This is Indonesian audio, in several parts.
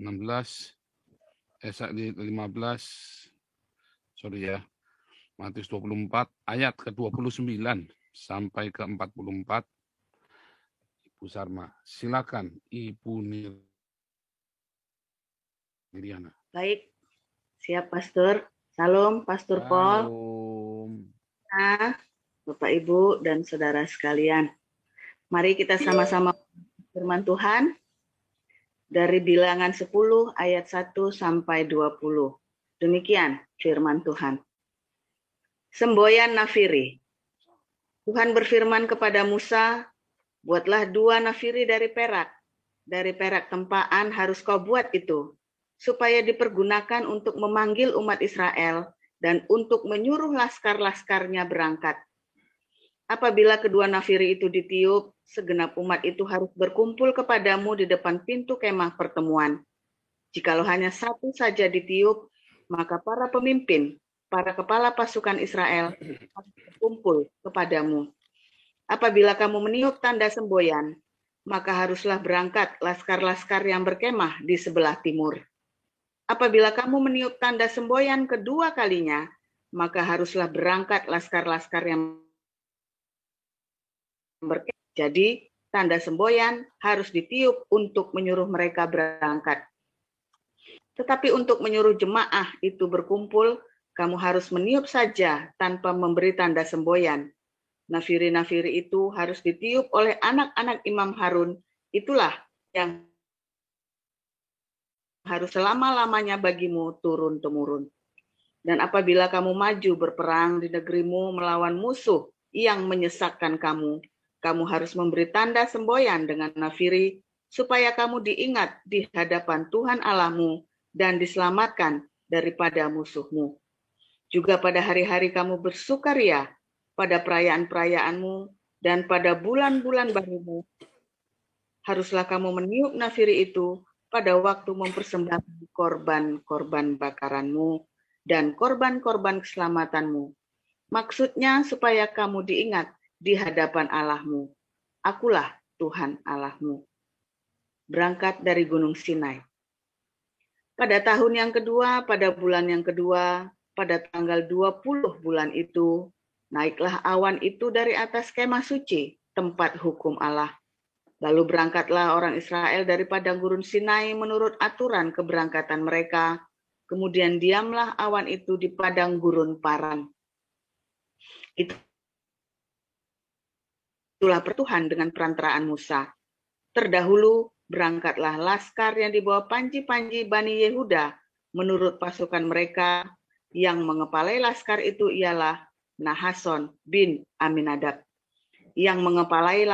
16, 15, Matius 24 ayat ke-29 sampai ke-44. Ibu Sarma, silakan Ibu Niriana. Baik, siap Pastor. Salam Pastor Paul. Nah, Bapak Ibu dan saudara sekalian. Mari kita sama-sama firman Tuhan dari Bilangan 10 ayat 1 sampai 20. Demikian firman Tuhan. Semboyan Nafiri. Tuhan berfirman kepada Musa, buatlah 2 nafiri dari perak tempaan harus kau buat itu, supaya dipergunakan untuk memanggil umat Israel dan untuk menyuruh laskar-laskarnya berangkat. Apabila kedua nafiri itu ditiup, segenap umat itu harus berkumpul kepadamu di depan pintu kemah pertemuan. Jikalau hanya satu saja ditiup, maka para pemimpin, para kepala pasukan Israel harus berkumpul kepadamu. Apabila kamu meniup tanda semboyan, maka haruslah berangkat laskar-laskar yang berkemah di sebelah timur. Apabila kamu meniup tanda semboyan kedua kalinya, maka haruslah berangkat laskar-laskar yang berkemah. Jadi, tanda semboyan harus ditiup untuk menyuruh mereka berangkat. Tetapi untuk menyuruh jemaah itu berkumpul, kamu harus meniup saja tanpa memberi tanda semboyan. Nafiri-nafiri itu harus ditiup oleh anak-anak Imam Harun. Itulah yang harus selama-lamanya bagimu turun-temurun. Dan apabila kamu maju berperang di negerimu melawan musuh yang menyesakkan kamu, kamu harus memberi tanda semboyan dengan nafiri, supaya kamu diingat di hadapan Tuhan Allahmu dan diselamatkan daripada musuhmu. Juga pada hari-hari kamu bersukaria, pada perayaan-perayaanmu, dan pada bulan-bulan barumu, haruslah kamu meniup nafiri itu pada waktu mempersembahkan korban-korban bakaranmu dan korban-korban keselamatanmu. Maksudnya supaya kamu diingat di hadapan Allahmu. Akulah Tuhan Allahmu. Berangkat dari Gunung Sinai. Pada tahun yang kedua, pada bulan yang kedua, pada tanggal 20 bulan itu, naiklah awan itu dari atas kemah suci, tempat hukum Allah. Lalu berangkatlah orang Israel dari padang gurun Sinai menurut aturan keberangkatan mereka. Kemudian diamlah awan itu di padang gurun Paran. Itulah pertuhan dengan perantaraan Musa. Terdahulu berangkatlah laskar yang dibawa panji-panji Bani Yehuda menurut pasukan mereka. Yang mengepalai laskar itu ialah Nahason bin Aminadab. Yang mengepalai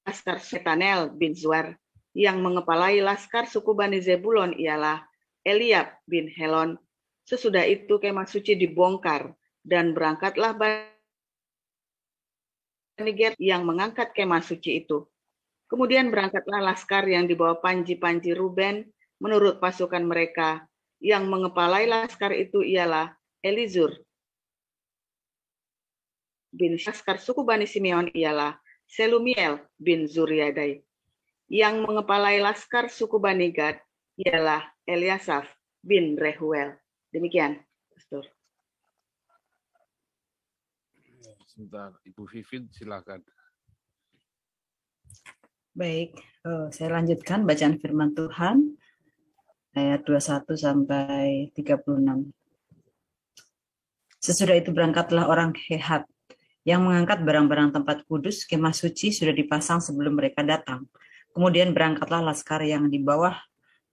laskar Setanel bin Zuar. Yang mengepalai laskar suku Bani Zebulon ialah Eliab bin Helon. Sesudah itu kemah suci dibongkar dan berangkatlah Bani Gad yang mengangkat kemah suci itu. Kemudian berangkatlah laskar yang dibawa panji-panji Ruben menurut pasukan mereka. Yang mengepalai laskar itu ialah Elizur bin Laskar suku Bani Simeon ialah Selumiel bin Zuriadai. Yang mengepalai laskar suku Bani Gad ialah Eliasaf bin Rehuel. Demikian, Pastor. Sebentar, Ibu Vivin silakan. Baik, saya lanjutkan bacaan firman Tuhan ayat 21 sampai 36. Sesudah itu berangkatlah orang Kehat yang mengangkat barang-barang tempat kudus, kemah suci sudah dipasang sebelum mereka datang. Kemudian berangkatlah laskar yang di bawah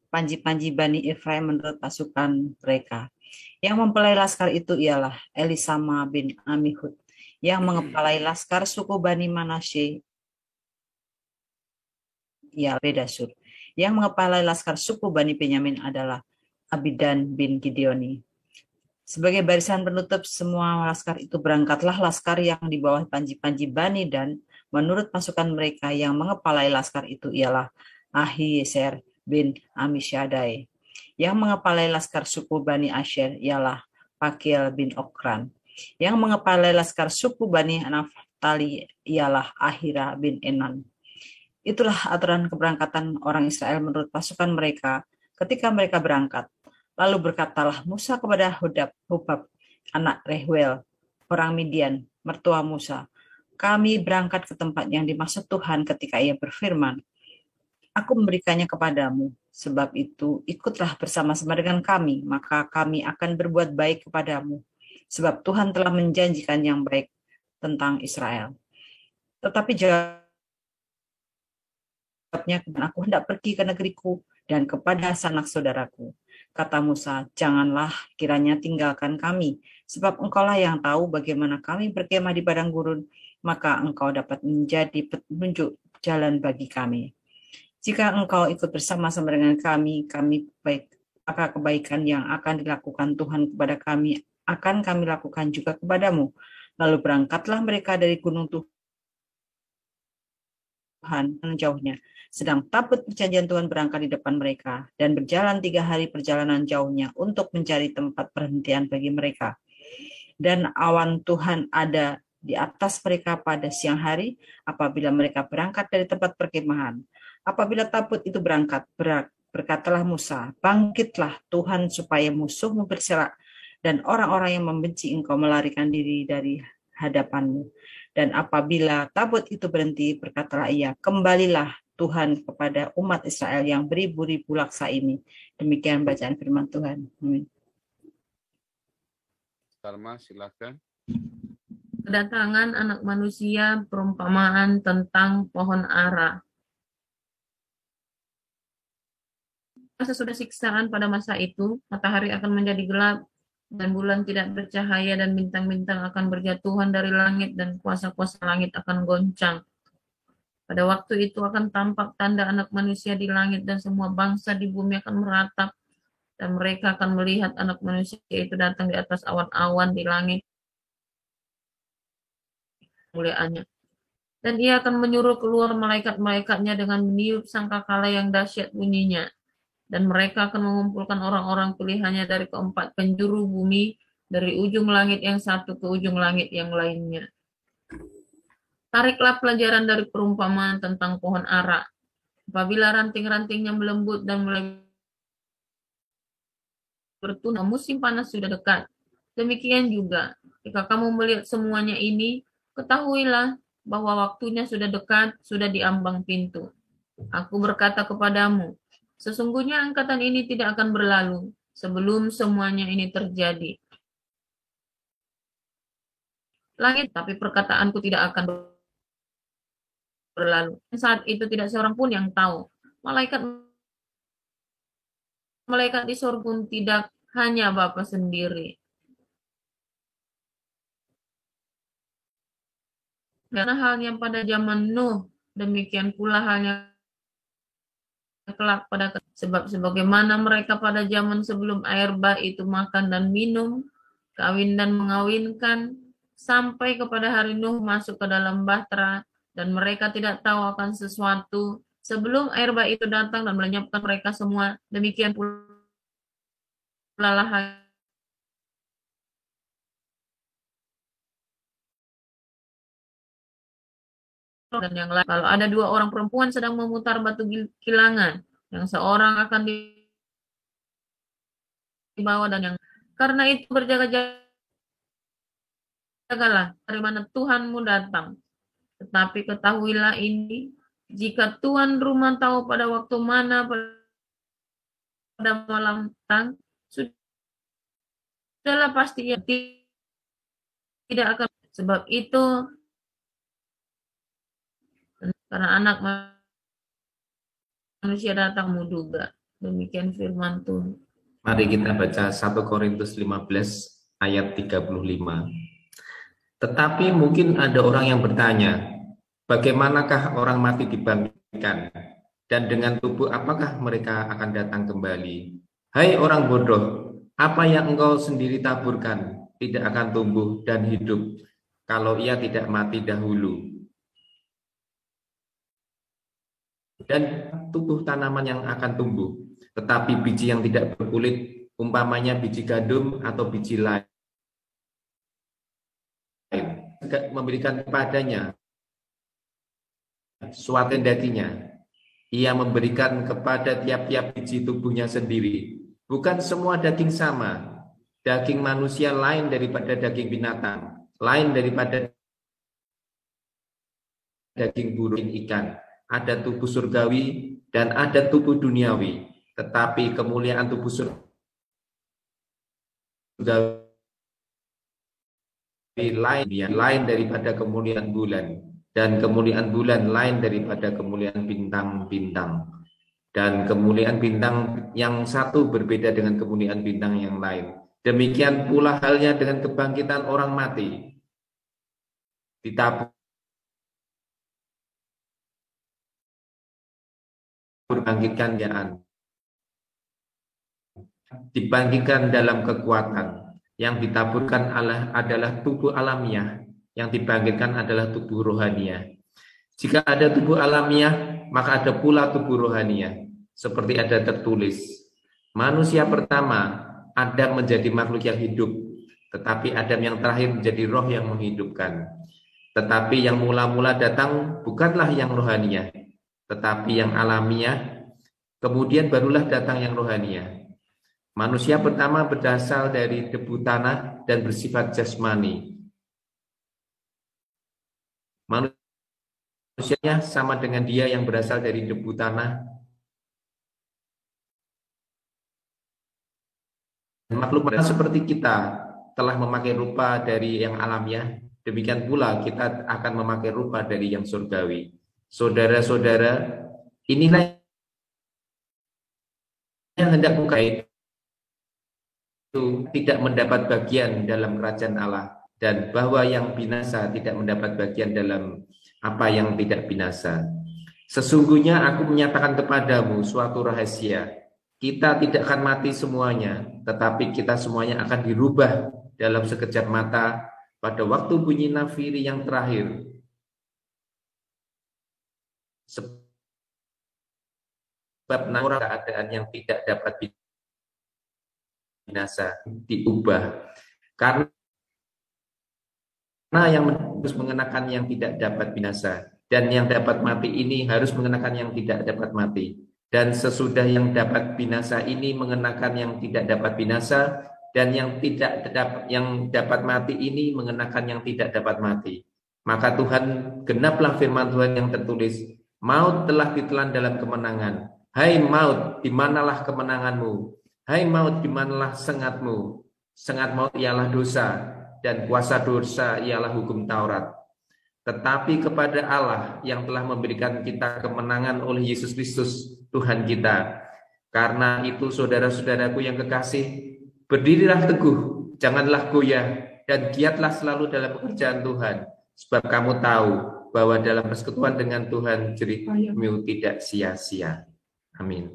panji-panji Bani Efraim menurut pasukan mereka. Yang mempelai laskar itu ialah Elisama bin Amihud. Yang mengepalai laskar suku Bani Manasye ialah Pedasur. Yang mengepalai laskar suku Bani Benyamin adalah Abidan bin Gideoni. Sebagai barisan penutup semua laskar itu berangkatlah laskar yang di bawah panji-panji Bani Dan menurut pasukan mereka. Yang mengepalai laskar itu ialah Ahieser bin Amisyadai. Yang mengepalai laskar suku Bani Asher ialah Pakil bin Okran. Yang mengepalai laskar suku Bani Naftali ialah Ahira bin Enan. Itulah aturan keberangkatan orang Israel menurut pasukan mereka ketika mereka berangkat. Lalu berkatalah Musa kepada Hobab, anak Rehuel, orang Midian, mertua Musa, kami berangkat ke tempat yang dimaksud Tuhan ketika ia berfirman, aku memberikannya kepadamu, sebab itu ikutlah bersama-sama dengan kami, maka kami akan berbuat baik kepadamu, sebab Tuhan telah menjanjikan yang baik tentang Israel. Tetapi jawabnya, aku hendak pergi ke negeriku dan kepada sanak saudaraku. Kata Musa, janganlah kiranya tinggalkan kami, sebab engkaulah yang tahu bagaimana kami berkemah di padang gurun, maka engkau dapat menjadi petunjuk jalan bagi kami. Jika engkau ikut bersama-sama dengan kami baik, maka kebaikan yang akan dilakukan Tuhan kepada kami akan kami lakukan juga kepadamu. Lalu berangkatlah mereka dari gunung Tuhan jauhnya. Sedang tabut perjanjian Tuhan berangkat di depan mereka dan berjalan 3 hari perjalanan jauhnya untuk mencari tempat perhentian bagi mereka. Dan awan Tuhan ada di atas mereka pada siang hari apabila mereka berangkat dari tempat perkemahan. Apabila tabut itu berangkat, berkatalah Musa, bangkitlah Tuhan supaya musuhmu berserak dan orang-orang yang membenci engkau melarikan diri dari hadapanmu. Dan apabila tabut itu berhenti, berkatalah ia, kembalilah Tuhan kepada umat Israel yang beribu-ribu laksa ini. Demikian bacaan firman Tuhan. Amin. Salma, silakan. Kedatangan anak manusia, perumpamaan tentang pohon ara. Sesudah siksaan pada masa itu, matahari akan menjadi gelap, dan bulan tidak bercahaya, dan bintang-bintang akan berjatuhan dari langit, dan kuasa-kuasa langit akan goncang. Pada waktu itu akan tampak tanda anak manusia di langit, dan semua bangsa di bumi akan meratap, dan mereka akan melihat anak manusia itu datang di atas awan-awan di langit kemuliaannya. Dan ia akan menyuruh keluar malaikat-malaikatnya dengan meniup sangkakala yang dahsyat bunyinya. Dan mereka akan mengumpulkan orang-orang pilihannya dari keempat penjuru bumi, dari ujung langit yang satu ke ujung langit yang lainnya. Tariklah pelajaran dari perumpamaan tentang pohon ara. Apabila ranting-rantingnya melembut dan mulai bertunas, musim panas sudah dekat. Demikian juga, jika kamu melihat semuanya ini, ketahuilah bahwa waktunya sudah dekat, sudah di ambang pintu. Aku berkata kepadamu, sesungguhnya angkatan ini tidak akan berlalu sebelum semuanya ini terjadi. Langit, tapi perkataanku tidak akan berlalu. Saat itu tidak seorang pun yang tahu. Malaikat di surga pun tidak, hanya Bapa sendiri. Karena halnya pada zaman Nuh, demikian pula halnya kelak pada sebab sebagaimana mereka pada zaman sebelum air bah itu makan dan minum, kawin dan mengawinkan, sampai kepada hari Nuh masuk ke dalam bahtera, dan mereka tidak tahu akan sesuatu sebelum air bah itu datang dan melenyapkan mereka semua. Demikian pula lah dan yang lain. Kalau ada 2 orang perempuan sedang memutar batu kilangan, yang seorang akan dibawa dan yang karena itu berjaga-jagalah dari mana Tuhanmu datang. Tetapi ketahuilah ini, jika tuan rumah tahu pada waktu mana pada malam petang, sudahlah pasti ia tidak akan. Sebab itu, karena anak manusia datang muduga. Demikian firman Tuhan. Mari kita baca 1 Korintus 15 ayat 35. Tetapi mungkin ada orang yang bertanya, bagaimanakah orang mati dibangkitkan? Dan dengan tubuh apakah mereka akan datang kembali? Hai orang bodoh, apa yang engkau sendiri taburkan tidak akan tumbuh dan hidup kalau ia tidak mati dahulu. Dan tubuh tanaman yang akan tumbuh, tetapi biji yang tidak berkulit, umpamanya biji gandum atau biji lain, memberikan kepadanya suatu daginya. Ia memberikan kepada tiap-tiap biji tubuhnya sendiri. Bukan semua daging sama. Daging manusia lain daripada daging binatang, lain daripada daging burung ikan. Ada tubuh surgawi dan ada tubuh duniawi. Tetapi kemuliaan tubuh surgawi lain daripada kemuliaan bulan, dan kemuliaan bulan lain daripada kemuliaan bintang-bintang, dan kemuliaan bintang yang satu berbeda dengan kemuliaan bintang yang lain. Demikian pula halnya dengan kebangkitan orang mati. Dibangkitkan dalam kekuatan. Yang ditaburkan adalah tubuh alamiah, yang dibangkitkan adalah tubuh rohaniah. Jika ada tubuh alamiah, maka ada pula tubuh rohaniah. Seperti ada tertulis, manusia pertama Adam menjadi makhluk yang hidup, tetapi Adam yang terakhir menjadi roh yang menghidupkan. Tetapi yang mula-mula datang bukanlah yang rohaniah, tetapi yang alamiah, kemudian barulah datang yang rohaniah. Manusia pertama berasal dari debu tanah dan bersifat jasmani. Manusianya sama dengan dia yang berasal dari debu tanah. Makhluk seperti kita telah memakai rupa dari yang alamiah, demikian pula kita akan memakai rupa dari yang surgawi. Saudara-saudara, inilah yang hendak bukan itu tidak mendapat bagian dalam kerajaan Allah, dan bahwa yang binasa tidak mendapat bagian dalam apa yang tidak binasa. Sesungguhnya aku menyatakan kepadamu suatu rahasia. Kita tidak akan mati semuanya, tetapi kita semuanya akan dirubah dalam sekejap mata pada waktu bunyi nafiri yang terakhir. Sebab keadaan yang tidak dapat binasa diubah, karena yang harus mengenakan yang tidak dapat binasa, dan yang dapat mati ini harus mengenakan yang tidak dapat mati. Dan sesudah yang dapat binasa ini mengenakan yang tidak dapat binasa, dan yang dapat mati ini mengenakan yang tidak dapat mati. Maka Tuhan, genaplah firman Tuhan yang tertulis, maut telah ditelan dalam kemenangan. Hai maut, di manalah kemenanganmu? Hai maut, di manalah sengatmu? Sengat maut ialah dosa, dan kuasa dosa ialah hukum Taurat. Tetapi kepada Allah yang telah memberikan kita kemenangan oleh Yesus Kristus Tuhan kita. Karena itu saudara-saudaraku yang kekasih, berdirilah teguh, janganlah goyah, dan giatlah selalu dalam pekerjaan Tuhan. Sebab kamu tahu bahwa dalam persekutuan dengan Tuhan jerih payahmu tidak sia-sia. Amin.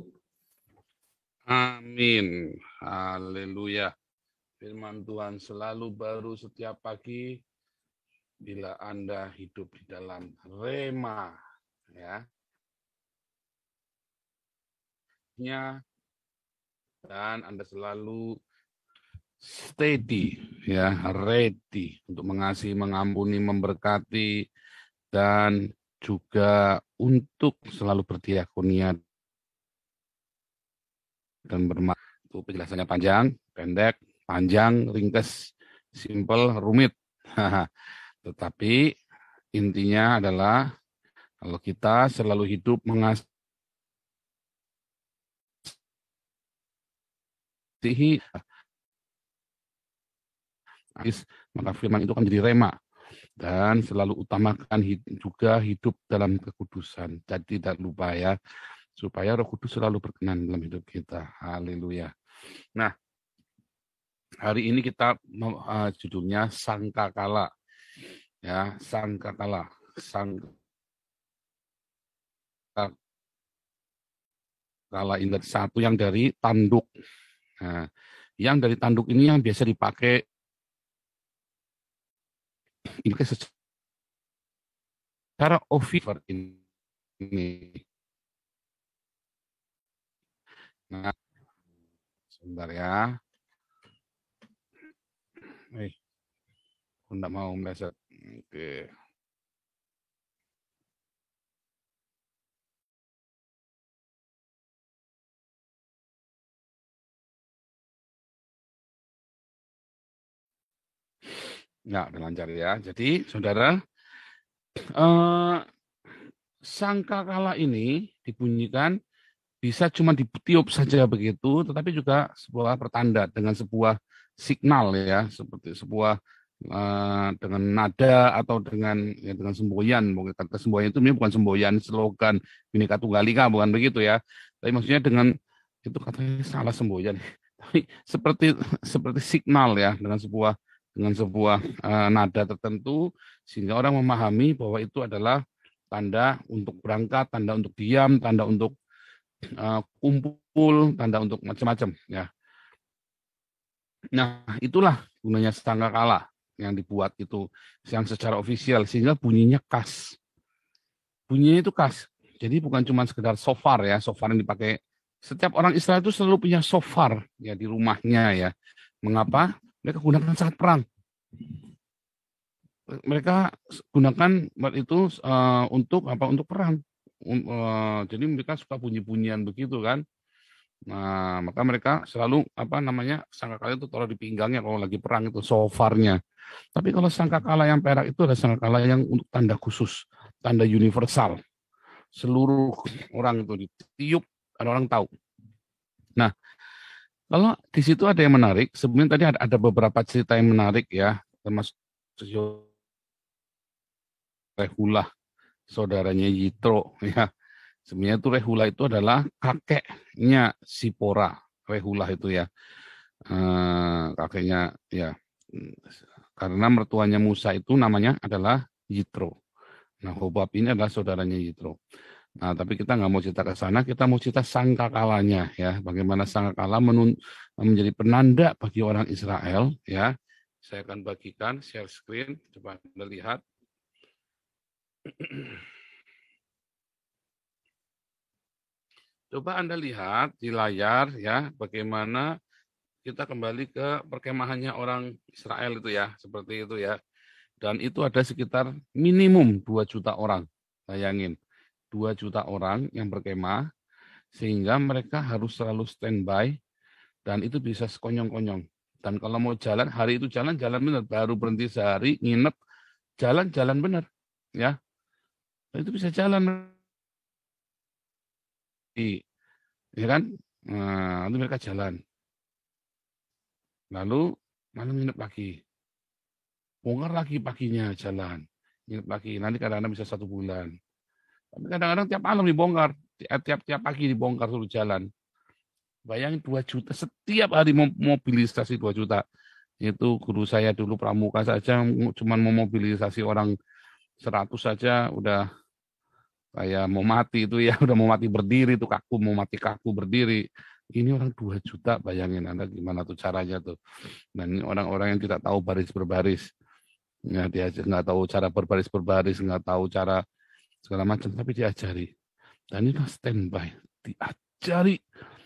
Amin. Haleluya. Firman Tuhan selalu baru setiap pagi bila Anda hidup di dalam rema, ya. Dan Anda selalu steady, ya, ready untuk mengasihi, mengampuni, memberkati, dan juga untuk selalu berdiakonia dan bermakna. Itu penjelasannya panjang, ringkas, simple, rumit. Tetapi intinya adalah kalau kita selalu hidup mengasihi, maka firman itu akan menjadi rema, dan selalu utamakan juga hidup dalam kekudusan. Jadi tidak lupa ya, supaya Roh Kudus selalu berkenan dalam hidup kita. Haleluya. Nah, hari ini kita judulnya sangkakala. Ya, sangkakala. Sangkakala ini satu yang dari tanduk. Nah, yang dari tanduk ini yang biasa dipakai secara over ini. Nah, sebentar ya. Aku enggak mau meleset. Oke. Ya, udah lancar ya. Jadi, saudara, eh, sangkakala ini dibunyikan bisa cuma ditiup saja begitu, tetapi juga sebuah pertanda dengan sebuah signal ya, seperti sebuah dengan nada atau dengan semboyan. Mungkin kata semboyan itu bukan semboyan slogan Bhinneka Tunggal Ika, bukan begitu ya. Tapi maksudnya dengan itu katanya salah semboyan. Tapi seperti signal ya dengan sebuah nada tertentu sehingga orang memahami bahwa itu adalah tanda untuk berangkat, tanda untuk diam, tanda untuk kumpul, tanda untuk macam-macam ya. Nah, itulah gunanya sangkakala yang dibuat itu yang secara ofisial sehingga bunyinya khas. Bunyinya itu khas. Jadi bukan cuma sekedar shofar ya, shofar yang dipakai setiap orang Israel itu selalu punya shofar ya di rumahnya ya. Mengapa? Mereka gunakan saat perang. Mereka gunakan itu untuk apa? Untuk perang. Jadi mereka suka bunyi-bunyian begitu kan. Nah, maka mereka selalu sangkakala itu taruh di pinggangnya kalau lagi perang itu shofarnya. Tapi kalau sangkakala yang perak itu adalah sangkakala yang untuk tanda khusus, tanda universal. Seluruh orang itu ditiup, ada orang tahu. Nah, kalau di situ ada yang menarik, sebenarnya tadi ada beberapa cerita yang menarik ya, termasuk Rehulah, saudaranya Yitro ya. Sebenarnya itu Rehulah itu adalah kakeknya Sipora. Rehulah itu ya. Kakeknya ya. Karena mertuanya Musa itu namanya adalah Yitro. Nah, Hobab ini adalah saudaranya Yitro. Nah, tapi kita nggak mau cerita ke sana, kita mau cerita sangkakalanya ya. Bagaimana sangkakala menjadi penanda bagi orang Israel ya. Saya akan bagikan share screen, coba Anda lihat. Coba Anda lihat di layar ya, bagaimana kita kembali ke perkemahannya orang Israel itu ya, seperti itu ya. Dan itu ada sekitar minimum 2 juta orang. Bayangin, 2 juta orang yang berkemah, sehingga mereka harus selalu standby, dan itu bisa sekonyong-konyong. Dan kalau mau jalan, hari itu jalan benar, baru berhenti sehari, nginep, jalan benar. Ya, dan itu bisa jalan. Ya kan? Nah, nanti mereka jalan. Lalu nginep lagi. Bongkar lagi paginya jalan. Nginep lagi. Nanti kadang-kadang bisa 1 bulan. Tapi kadang-kadang tiap malam dibongkar. Tiap pagi dibongkar suruh jalan. Bayangin 2 juta. Setiap hari mobilisasi 2 juta. Itu guru saya dulu pramuka saja cuma memobilisasi orang 100 saja udah kayak mau mati itu ya, udah mau mati berdiri tuh kaku, mau mati kaku berdiri. Ini orang 2 juta, bayangin Anda gimana tuh caranya tuh. Dan ini orang-orang yang tidak tahu baris berbaris. Ya, dia nggak tahu cara berbaris, nggak tahu cara segala macam, tapi diajari. Dan itu standby, diajari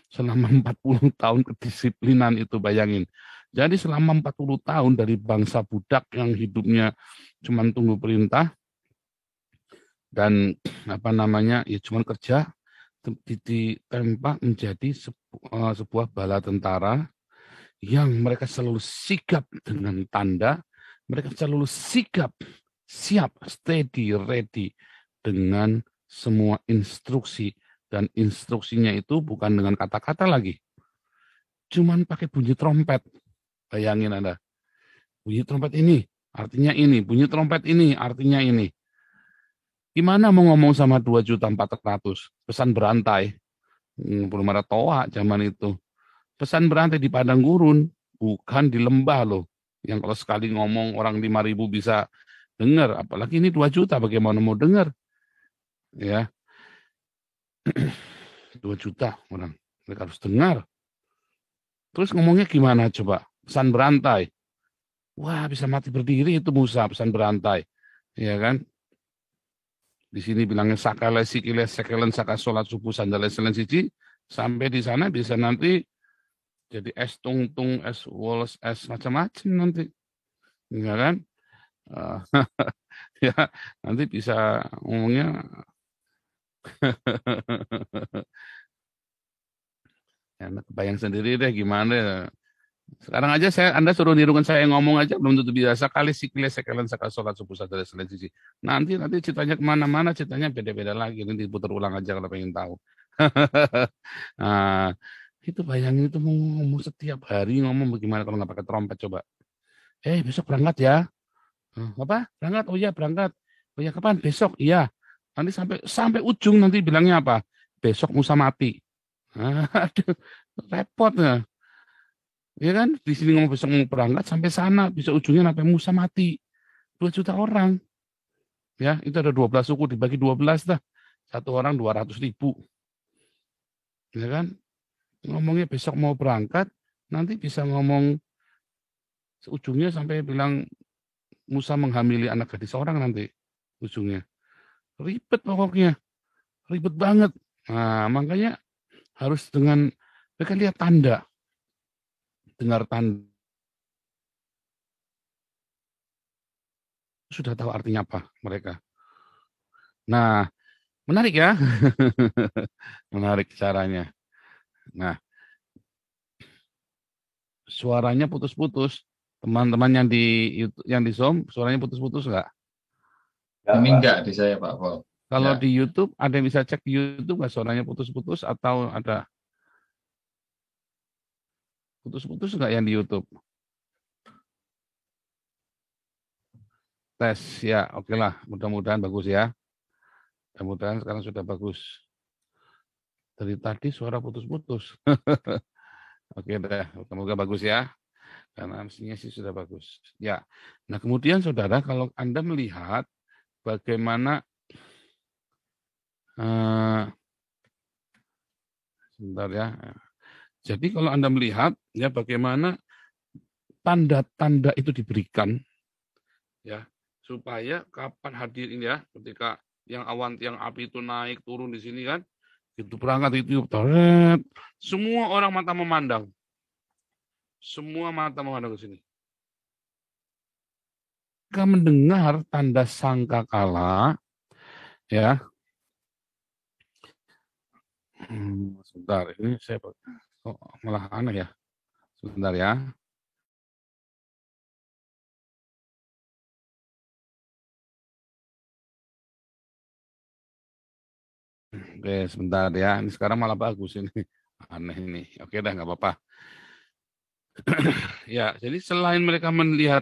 selama 40 tahun kedisiplinan itu, bayangin. Jadi selama 40 tahun dari bangsa budak yang hidupnya cuma tunggu perintah, dan ya cuma kerja, ditempa menjadi sebuah bala tentara yang mereka selalu sigap dengan tanda, mereka selalu sigap, siap, steady, ready dengan semua instruksi, dan instruksinya itu bukan dengan kata-kata lagi, cuman pakai bunyi trompet. Bayangin Anda, bunyi trompet ini artinya ini, bunyi trompet ini artinya ini. Gimana mau ngomong sama 2.400.000? Pesan berantai. Belum ada toa zaman itu. Pesan berantai di padang gurun, bukan di lembah loh. Yang kalau sekali ngomong orang 5.000 bisa dengar. Apalagi ini 2 juta, bagaimana mau dengar? Ya, 2 juta orang. Mereka harus dengar. Terus ngomongnya gimana coba? Pesan berantai. Wah, bisa mati berdiri itu Musa, pesan berantai. Ya kan? Di sini bilangnya sakale sikile sekelen saka sholat subuh sandale selen siji, sampai di sana bisa nanti jadi es tungtung, es woles, es macam-macam nanti, ya kan? Ya nanti bisa ngomongnya ya, kebayang sendiri deh gimana Sekarang aja Anda suruh nirukan saya ngomong aja belum tentu biasa kali sikile sekalian sekali sholat subuh saja selesai. Nanti ceritanya kemana-mana, ceritanya beda-beda lagi. Nanti putar ulang aja kalau pengen tahu. Nah, itu bayangin itu mau ngomong setiap hari ngomong bagaimana kalau nggak pakai trompet coba. Besok berangkat ya. Apa? Berangkat? Oh iya berangkat. Oh iya kapan? Besok. Iya. Nanti sampai ujung nanti bilangnya apa? Besok Musa mati. Aduh, repot ya. Ya kan? Di sini ngomong besok mau berangkat sampai sana bisa ujungnya sampai Musa mati. 2 juta orang. Ya, itu ada 12 suku dibagi 12 dah. Satu orang 200.000. Ya kan? Ngomongnya besok mau berangkat, nanti bisa ngomong ujungnya sampai bilang Musa menghamili anak gadis orang nanti ujungnya. Ribet pokoknya. Ribet banget. Nah, makanya harus dengan mereka lihat tanda. Dengar tanda. Sudah tahu artinya apa mereka. Nah, menarik ya. Menarik caranya. Nah, suaranya putus-putus. Teman-teman yang di Zoom, suaranya putus-putus nggak? Kami enggak di saya Pak Paul. Kalau Ya. di YouTube, ada yang bisa cek di YouTube nggak suaranya putus-putus atau ada putus-putus nggak yang di YouTube? Tes ya, oke lah. Mudah-mudahan bagus ya. Mudah-mudahan sekarang sudah bagus. Dari tadi suara putus-putus. Oke deh, semoga bagus ya. Karena mestinya sih sudah bagus. Ya. Nah, kemudian saudara, kalau Anda melihat bagaimana sebentar ya. Jadi kalau Anda melihat ya bagaimana tanda-tanda itu diberikan ya supaya kapan hadir ini ya, ketika yang awan tiang api itu naik turun di sini kan, itu berangkat itu semua orang mata memandang. Semua mata memandang ke sini. Jika mendengar tanda sangkakala ya. Sebentar, ini saya malah aneh ya. Sebentar ya. Oke, sebentar ya. Ini sekarang malah bagus ini. Aneh ini. Oke dah, nggak apa-apa. Ya, jadi selain mereka melihat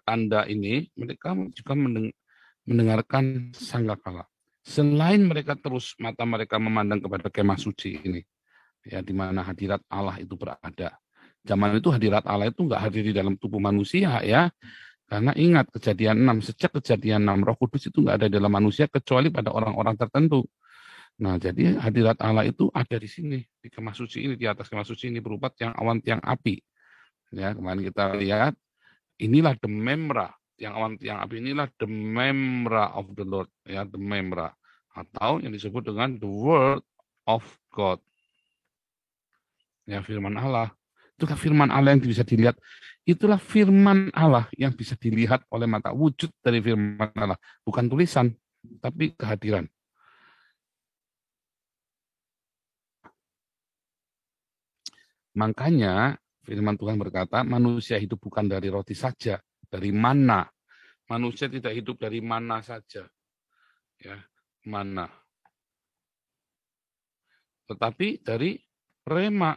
tanda ini, mereka juga mendengarkan sangkakala. Selain mereka terus mata mereka memandang kepada kemah suci ini, ya di mana hadirat Allah itu berada. Zaman itu hadirat Allah itu nggak hadir di dalam tubuh manusia ya. Karena ingat kejadian 6, sejak kejadian 6 Roh Kudus itu nggak ada dalam manusia kecuali pada orang-orang tertentu. Nah, jadi hadirat Allah itu ada di sini, di kemah suci ini, di atas kemah suci ini berupa tiang awan tiang api. Ya, kemarin kita lihat inilah the memra, tiang awan tiang api inilah the memra of the Lord, ya, the memra atau yang disebut dengan the word of God. Ya, firman Allah. Itulah firman Allah yang bisa dilihat. Itulah firman Allah yang bisa dilihat oleh mata, wujud dari firman Allah. Bukan tulisan, tapi kehadiran. Makanya firman Tuhan berkata, manusia hidup bukan dari roti saja, dari mana. Manusia tidak hidup dari mana saja. Ya, mana. Tetapi dari rema.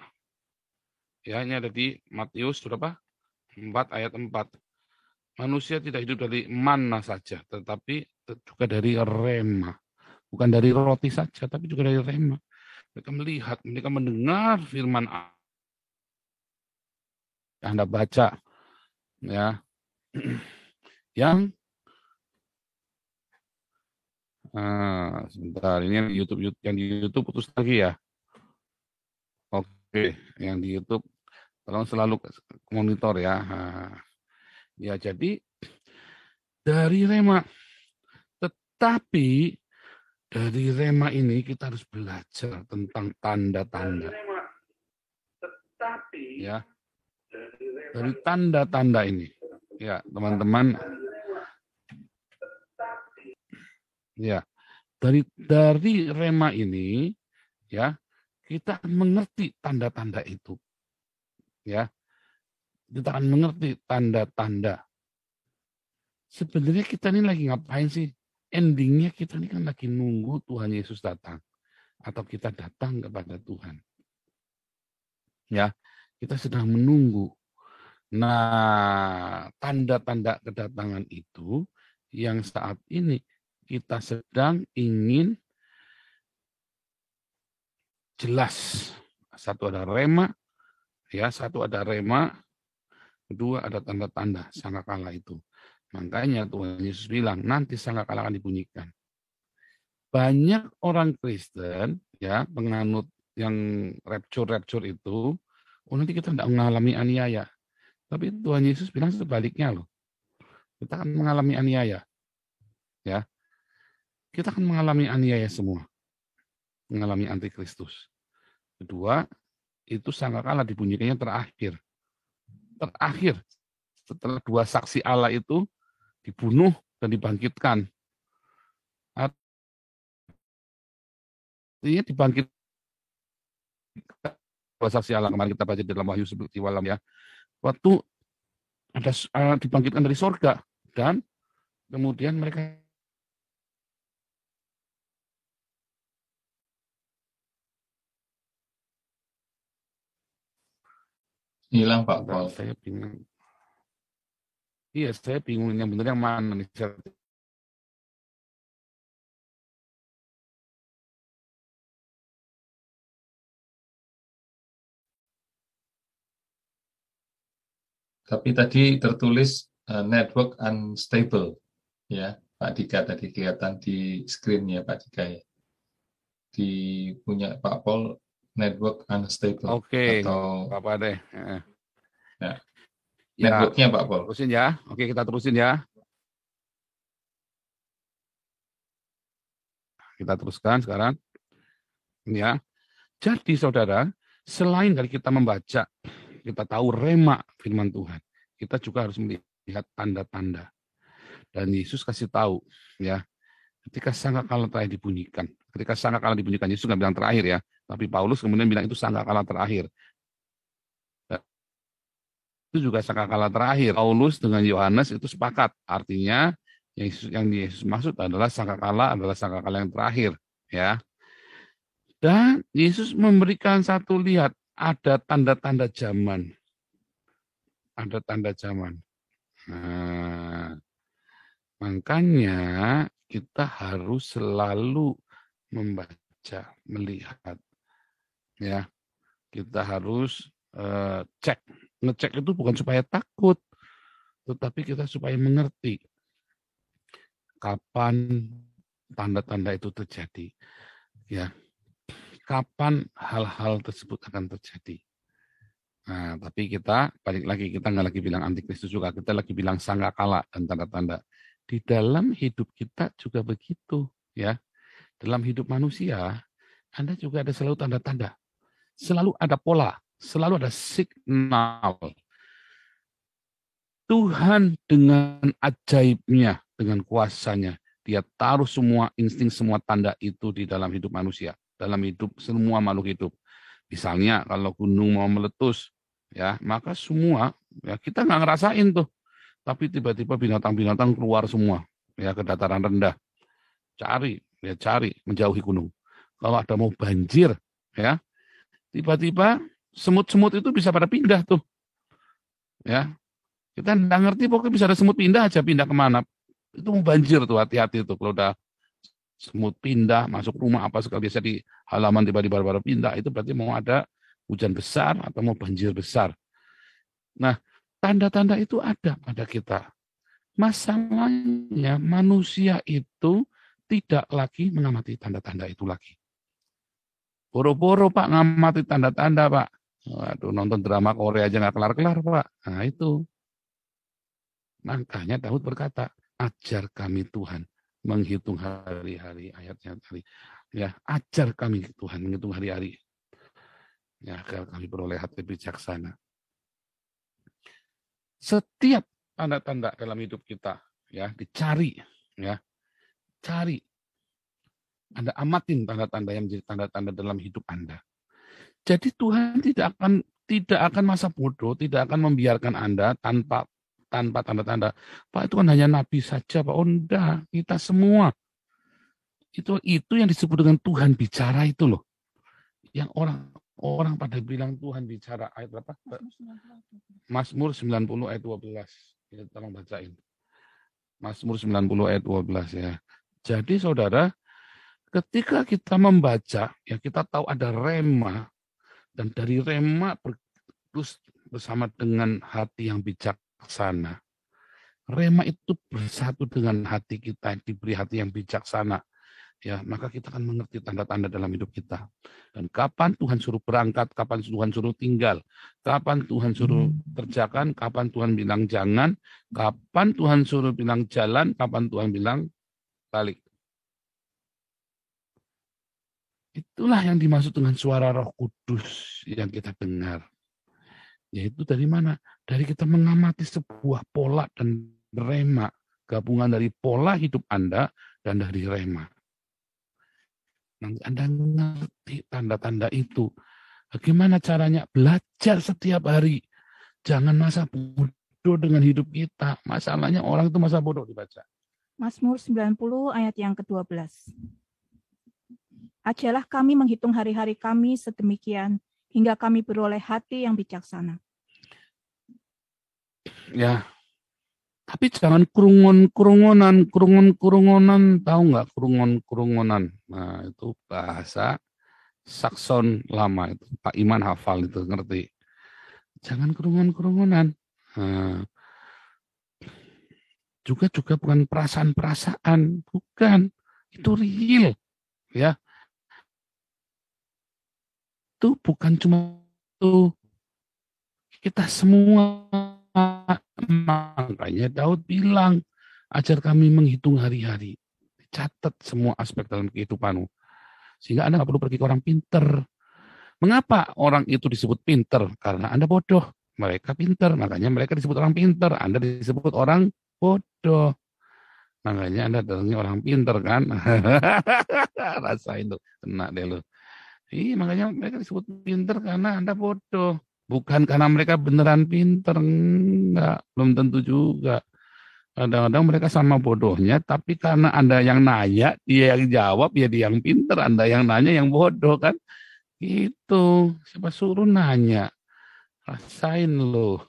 Ya, ini ada di Matius berapa? 4 ayat 4. Manusia tidak hidup dari mana saja, tetapi juga dari rema. Bukan dari roti saja, tapi juga dari rema. Mereka melihat, mereka mendengar firman Allah. Anda baca, ya, yang sebentar, ini yang di YouTube putus lagi ya. Oke, yang di YouTube tolong selalu monitor ya. Ya, jadi dari rema. Tetapi dari rema ini kita harus belajar tentang tanda-tanda. Ya. Dari tanda-tanda ini. Ya, teman-teman. Ya. Dari rema ini ya, kita mengerti tanda-tanda itu. Ya. kita akan mengerti tanda-tanda. Sebenarnya kita ini lagi ngapain sih? Endingnya kita ini kan lagi nunggu Tuhan Yesus datang. Atau kita datang kepada Tuhan. Ya, kita sedang menunggu. Nah, tanda-tanda kedatangan itu yang saat ini kita sedang ingin jelas. Satu ada rema, ya, satu ada rema, kedua ada tanda-tanda sangkakala itu. Makanya Tuhan Yesus bilang nanti sangkakala akan dibunyikan. Banyak orang Kristen, ya, penganut yang rapture itu, nanti kita tidak mengalami aniaya. Tapi Tuhan Yesus bilang sebaliknya loh. Kita akan mengalami aniaya. Ya. Kita akan mengalami aniaya semua. Mengalami antikristus. Kedua, itu sangkakala dibunyikannya terakhir. Terakhir. Setelah dua saksi Allah itu dibunuh dan dibangkitkan. Artinya dibangkitkan dua saksi Allah, kemarin kita baca dalam Wahyu seperti walam, ya. Waktu ada dibangkitkan dari sorga dan kemudian mereka hilang Pak Paul. Saya bingung. Iya, saya bingung yang benar yang mana nih. Tapi tadi tertulis network unstable, ya Pak Dika, tadi kelihatan di screen ya Pak Dika ya. Di punya Pak Paul network unstable. Oke, atau apa deh. Ya. Ya, Networknya Pak Paul. terusin ya. Oke, kita terusin ya. Kita teruskan sekarang. Ya. Jadi saudara, selain dari kita membaca, kita tahu rema firman Tuhan, kita juga harus melihat tanda-tanda. Dan Yesus kasih tahu, ya, ketika sangkakala terakhir dibunyikan. Ketika sangkakala dibunyikan, Yesus nggak bilang terakhir ya, tapi Paulus kemudian bilang itu sangkakala terakhir. Itu juga sangkakala terakhir. Paulus dengan Yohanes itu sepakat. Artinya yang Yesus maksud adalah sangkakala yang terakhir, ya. Dan Yesus memberikan satu lihat, ada tanda-tanda zaman. Ada tanda zaman. Nah, makanya kita harus selalu membaca, melihat. Ya, kita harus cek. Ngecek itu bukan supaya takut, tetapi kita supaya mengerti kapan tanda-tanda itu terjadi. Ya. Kapan hal-hal tersebut akan terjadi. Nah, tapi kita balik lagi, kita nggak lagi bilang antikristus juga, kita lagi bilang sangkakala dan tanda-tanda. Di dalam hidup kita juga begitu, ya. Dalam hidup manusia, Anda juga ada selalu tanda-tanda. Selalu ada pola, selalu ada signal. Tuhan dengan ajaibnya, dengan kuasanya, dia taruh semua insting, semua tanda itu di dalam hidup manusia. Dalam hidup semua makhluk hidup. Misalnya kalau gunung mau meletus, ya maka semua, ya kita nggak ngerasain tuh, tapi tiba-tiba binatang-binatang keluar semua, ya ke dataran rendah, cari menjauhi gunung. Kalau ada mau banjir, ya tiba-tiba semut-semut itu bisa pada pindah tuh, ya kita nggak ngerti pokoknya bisa ada semut pindah aja, pindah kemana? Itu mau banjir tuh, hati-hati tuh kalau udah semut pindah, masuk rumah apa sekali, biasa di halaman tiba-tiba baru pindah, itu berarti mau ada hujan besar atau mau banjir besar. Nah, tanda-tanda itu ada pada kita. Masalahnya manusia itu tidak lagi mengamati tanda-tanda itu lagi. Boro-boro Pak ngamati tanda-tanda Pak. Waduh, nonton drama Korea aja nggak kelar-kelar Pak. Nah itu. Makanya Daud berkata, ajar kami Tuhan menghitung hari-hari, ayatnya tadi. Ya, ajar kami Tuhan menghitung hari-hari. Ya, agar kami beroleh hati bijaksana. Setiap tanda-tanda dalam hidup kita, ya, dicari, ya. Cari. Anda amatin tanda-tanda yang menjadi tanda-tanda dalam hidup Anda. Jadi Tuhan tidak akan tidak akan masa bodoh, tidak akan membiarkan Anda tanpa tanda-tanda. Pak, itu kan hanya nabi saja, Pak. Oh, enggak, kita semua. Itu yang disebut dengan Tuhan bicara itu loh. Yang orang pada bilang Tuhan bicara, ayat berapa? Mazmur 90 ayat 12. Ya, tolong bacain. Mazmur 90 ayat 12 ya. Jadi saudara, ketika kita membaca, ya kita tahu ada rema, dan dari rema terus bersama dengan hati yang bijaksana. Rema itu bersatu dengan hati kita, diberi hati yang bijaksana. Ya, maka kita akan mengerti tanda-tanda dalam hidup kita. Dan kapan Tuhan suruh berangkat, kapan Tuhan suruh tinggal, kapan Tuhan suruh kerjakan, kapan Tuhan bilang jangan, kapan Tuhan suruh bilang jalan, kapan Tuhan bilang balik. Itulah yang dimaksud dengan suara Roh Kudus yang kita dengar. Yaitu dari mana? Dari kita mengamati sebuah pola dan rema, gabungan dari pola hidup Anda dan dari rema. Nanti Anda ngerti tanda-tanda itu. Bagaimana caranya? Belajar setiap hari. Jangan masa bodoh dengan hidup kita. Masalahnya orang itu masa bodoh dibaca. Mazmur 90 ayat yang ke-12. Ajarlah kami menghitung hari-hari kami sedemikian, hingga kami beroleh hati yang bijaksana. Ya, tapi jangan kurungan-kurungonan, tahu nggak kurungan-kurungonan? Nah, itu bahasa Sakson lama itu. Pak Iman hafal itu, ngerti. Jangan kurungan-kurungonan. Nah, juga bukan perasaan-perasaan, bukan. Itu real, ya. Itu bukan cuma itu. Kita semua, makanya Daud bilang, ajar kami menghitung hari-hari. Catat semua aspek dalam kehidupanmu. Sehingga Anda nggak perlu pergi ke orang pinter. Mengapa orang itu disebut pinter? Karena Anda bodoh. Mereka pinter, makanya mereka disebut orang pinter. Anda disebut orang bodoh. Makanya Anda datangnya orang pinter kan? Rasain tuh, kena deh lu. Makanya mereka disebut pinter karena Anda bodoh. Bukan karena mereka beneran pinter, enggak, belum tentu juga. Kadang-kadang mereka sama bodohnya, tapi karena Anda yang nanya, dia yang jawab, ya dia yang pinter, Anda yang nanya yang bodoh kan. Gitu, siapa suruh nanya? Rasain loh.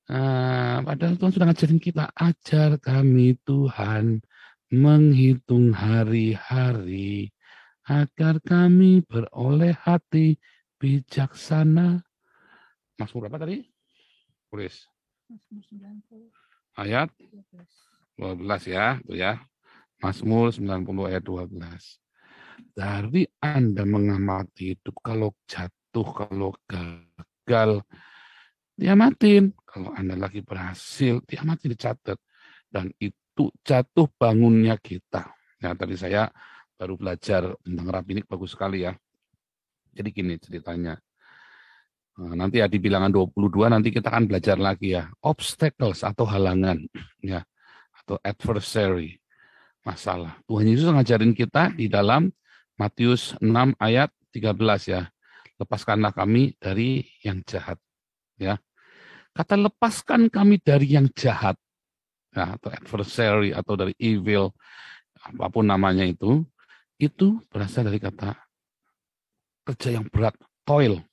Nah, padahal Tuhan sudah ngajarin kita, ajar kami Tuhan menghitung hari-hari, agar kami beroleh hati bijaksana. Mazmur berapa tadi? Tulis. Ayat 12 ya, itu ya. Mazmur 90 ayat 12. Dari Anda mengamati hidup, kalau jatuh, kalau gagal, diamatin. Kalau Anda lagi berhasil, diamati, dicatat. Dan itu jatuh bangunnya kita. Nah, tadi saya baru belajar tentang rabbinik, bagus sekali ya. Jadi gini ceritanya. Nah, nanti ya di bilangan 22 nanti kita akan belajar lagi ya. Obstacles atau halangan ya, atau adversary, masalah. Tuhan Yesus ngajarin kita di dalam Matius 6 ayat 13 ya. Lepaskanlah kami dari yang jahat ya. Kata lepaskan kami dari yang jahat ya, atau adversary atau dari evil, apapun namanya itu berasal dari kata kerja yang berat, toils,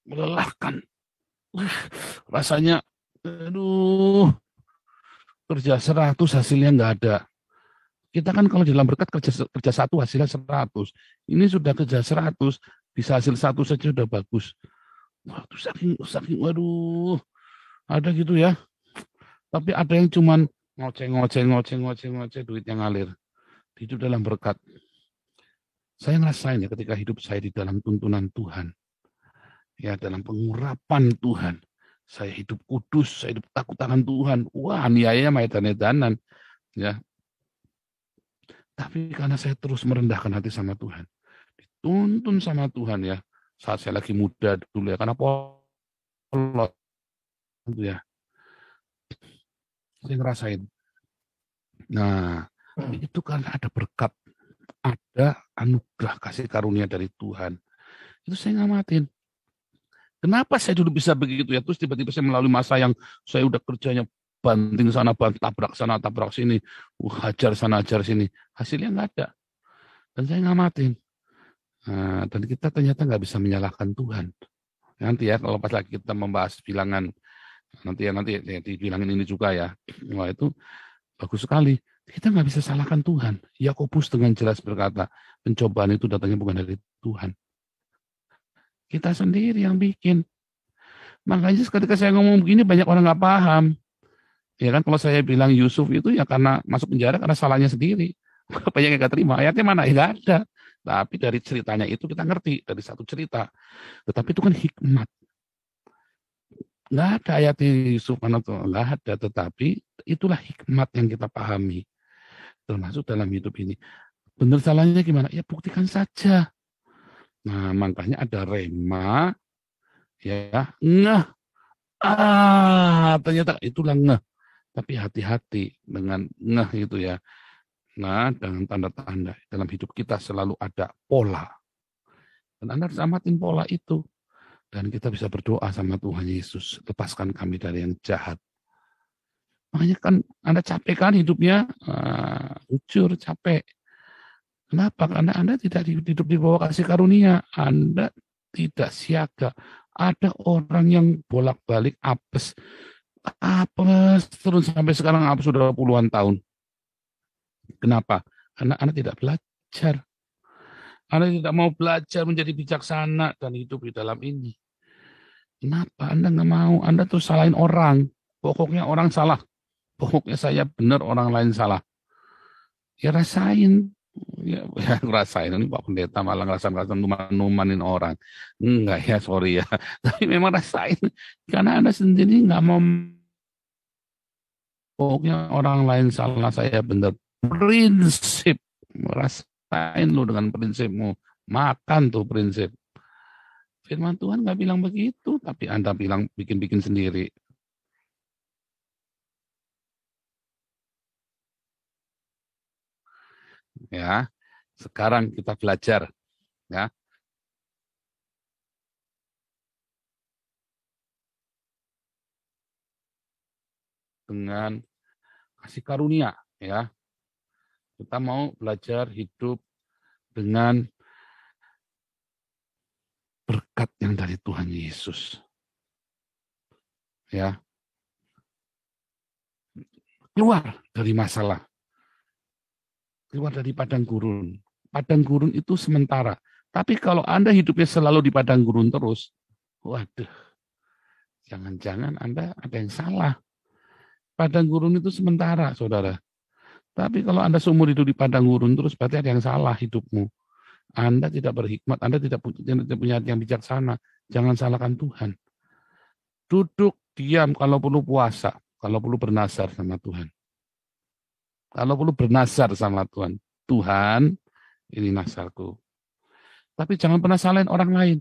melelahkan. Rasanya, aduh, kerja 100 hasilnya nggak ada. Kita kan kalau dalam berkat kerja 1 hasilnya 100. Ini sudah kerja 100, bisa hasil 1 saja sudah bagus. Waduh, saking, waduh, ada gitu ya. Tapi ada yang cuman ngoceh, duitnya ngalir. Hidup dalam berkat. Saya ngerasain ya ketika hidup saya di dalam tuntunan Tuhan. Ya, dalam pengurapan Tuhan. Saya hidup kudus, saya hidup takut akan Tuhan. Wah, aniaya maedan-edanan. Ya. Tapi karena saya terus merendahkan hati sama Tuhan. Dituntun sama Tuhan ya. Saat saya lagi muda dulu ya. Karena polot. Ya. Saya ngerasain. Nah, itu karena ada berkat. ada anugerah kasih karunia dari Tuhan. Itu saya ngamatin. Kenapa saya dulu bisa begitu ya? Terus tiba-tiba saya melalui masa yang saya udah kerjanya banting sana, tabrak sana, tabrak sini, hajar sana, hajar sini. Hasilnya nggak ada. Dan saya ngamatin. Nah, dan kita ternyata nggak bisa menyalahkan Tuhan. Nanti ya, kalau pas lagi kita membahas bilangan, nanti ya, di bilangan ini juga ya. Wah, itu bagus sekali. Kita nggak bisa salahkan Tuhan. Yakobus dengan jelas berkata, pencobaan itu datangnya bukan dari Tuhan. Kita sendiri yang bikin. Makanya ketika saya ngomong begini banyak orang nggak paham. Ya kan kalau saya bilang Yusuf itu ya karena masuk penjara karena salahnya sendiri. Banyak yang nggak terima. Ayatnya mana? Ya nggak ada. Tapi dari ceritanya itu kita ngerti dari satu cerita. Tetapi itu kan hikmat. Nggak ada ayatnya Yusuf mana tuh nggak ada. Tetapi itulah hikmat yang kita pahami. Termasuk dalam hidup ini. Benar salahnya gimana? Ya buktikan saja. Nah, makanya ada rema, ya, ngeh. Ternyata itulah ngeh. Tapi hati-hati dengan ngeh itu ya. Nah, dengan tanda-tanda dalam hidup kita selalu ada pola. Dan Anda harus amatin pola itu. Dan kita bisa berdoa sama Tuhan Yesus, lepaskan kami dari yang jahat. Makanya kan Anda capek kan hidupnya, jujur capek. Kenapa? Karena Anda tidak hidup di bawah kasih karunia. Anda tidak siaga. Ada orang yang bolak-balik apes terus sampai sekarang apes sudah puluhan tahun. Kenapa? Karena Anda tidak belajar. Anda tidak mau belajar menjadi bijaksana dan hidup di dalam ini. Kenapa? Anda nggak mau. Anda terus salahin orang. Pokoknya orang salah. Pokoknya saya benar, orang lain salah. Ya rasain. Ya ngerasain ini Pak Pendeta malah ngerasain numanin orang. Enggak ya, sorry ya. Tapi memang rasain karena Anda sendiri nggak mau. Pokoknya orang lain salah, saya benar. Prinsip, rasain lu dengan prinsipmu. Makan tuh prinsip. Firman Tuhan nggak bilang begitu, tapi Anda bilang bikin-bikin sendiri. Ya, sekarang kita belajar, ya. Dengan kasih karunia, ya. Kita mau belajar hidup dengan berkat yang dari Tuhan Yesus. Ya. Keluar dari masalah. Keluar dari padang gurun. Padang gurun itu sementara. Tapi kalau Anda hidupnya selalu di padang gurun terus, waduh, jangan-jangan Anda ada yang salah. Padang gurun itu sementara, saudara. Tapi kalau Anda seumur hidup di padang gurun terus, berarti ada yang salah hidupmu. Anda tidak berhikmat, Anda tidak punya hati yang bijaksana. Jangan salahkan Tuhan. Duduk, diam, kalau perlu puasa, kalau perlu bernazar sama Tuhan. Kalau perlu bernazar sama Tuhan. Tuhan, ini nazarku. Tapi jangan pernah salahin orang lain.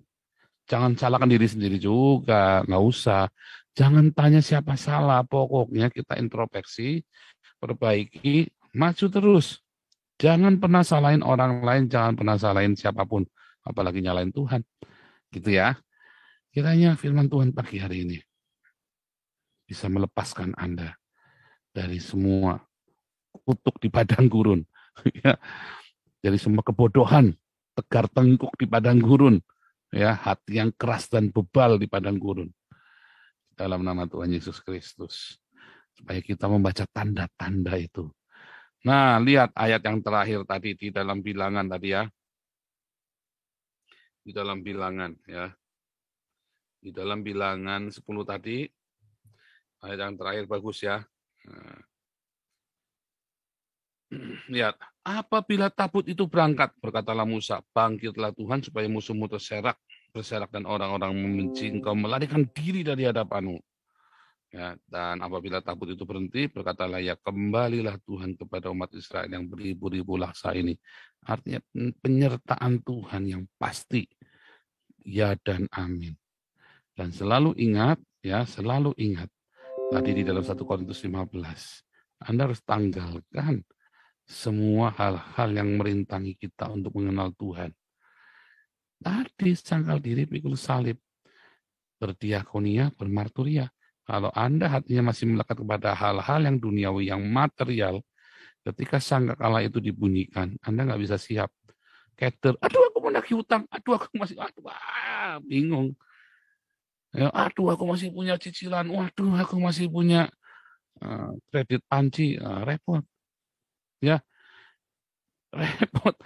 Jangan salahkan diri sendiri juga, nggak usah. Jangan tanya siapa salah, pokoknya kita introspeksi, perbaiki, maju terus. Jangan pernah salahin orang lain, jangan pernah salahin siapapun, apalagi nyalain Tuhan. Gitu ya. Kiranya firman Tuhan pagi hari ini bisa melepaskan Anda dari semua kutuk di padang gurun. Dari semua kebodohan, tegar tengkuk di padang gurun. Ya, hati yang keras dan bebal di padang gurun. Dalam nama Tuhan Yesus Kristus. Supaya kita membaca tanda-tanda itu. Nah, lihat ayat yang terakhir tadi di dalam bilangan tadi ya. Di dalam bilangan ya. Di dalam bilangan 10 tadi, ayat yang terakhir bagus ya. Nah. Lihat, apabila tabut itu berangkat, berkatalah Musa, bangkitlah Tuhan supaya musuhmu berserak dan orang-orang membenci engkau melarikan diri dari hadapanmu. Ya, dan apabila tabut itu berhenti, berkatalah ya kembalilah Tuhan kepada umat Israel yang beribu-ribu laksa ini. Artinya penyertaan Tuhan yang pasti. Ya dan amin. Dan selalu ingat, ya selalu ingat. Tadi di dalam 1 Korintus 15. Anda harus tanggalkan semua hal-hal yang merintangi kita untuk mengenal Tuhan. Tadi sangkal diri, pikul salib, berdiakonia, bermarturia. Kalau Anda hatinya masih melekat kepada hal-hal yang duniawi, yang material, ketika sangkakala itu dibunyikan, Anda nggak bisa siap. Cater, aduh aku mau nagih utang, aduh aku masih, bingung. Ya, aduh aku masih punya cicilan, waduh aku masih punya kredit panci, repot. Ya, repot.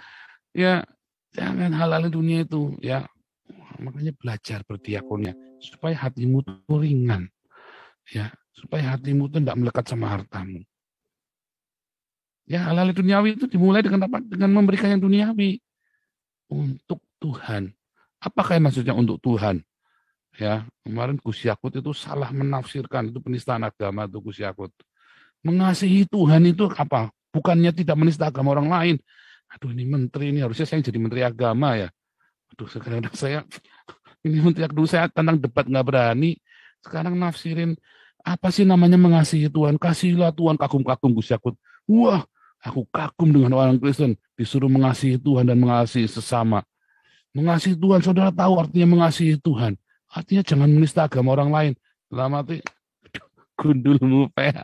Ya, jangan hal-hal dunia itu, ya. Makanya belajar berdiakonia supaya hatimu itu ringan. Ya, supaya hatimu itu tidak melekat sama hartamu. Ya, hal-hal duniawi itu dimulai dengan apa? Dengan memberikan yang duniawi untuk Tuhan. Apakah maksudnya untuk Tuhan? Ya, kemarin Gus Yakut itu salah menafsirkan, itu penistaan agama tuh Gus Yakut. Mengasihi Tuhan itu apa? Bukannya tidak menista agama orang lain. Aduh, ini menteri ini harusnya saya jadi menteri agama ya. Aduh, sekarang saya ini menteri dulu saya tentang debat nggak berani. Sekarang nafsirin apa sih namanya mengasihi Tuhan? Kasihilah Tuhan, kagum-kagum Gus Yakut. Wah, aku kagum dengan orang Kristen disuruh mengasihi Tuhan dan mengasihi sesama. Mengasihi Tuhan, saudara tahu artinya mengasihi Tuhan. Artinya jangan menista agama orang lain. Dalam arti gundulmu peak.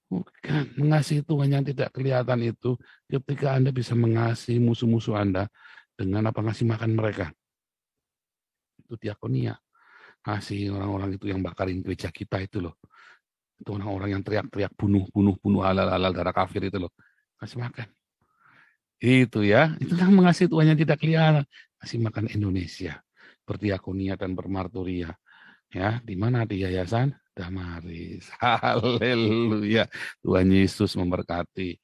Bukan, mengasihi Tuhan yang tidak kelihatan itu ketika Anda bisa mengasihi musuh-musuh Anda dengan apa, ngasih makan mereka. Itu diakonia. Ngasih orang-orang itu yang bakarin gereja kita itu loh. Itu orang-orang yang teriak-teriak bunuh halal darah kafir itu loh. Kasih makan. Itu ya, itu kan mengasihi Tuhan yang tidak kelihatan. Kasih makan Indonesia. Berdiakonia dan bermarturia. Ya, di mana di Yayasan Damaris. Haleluya. Tuhan Yesus memberkati.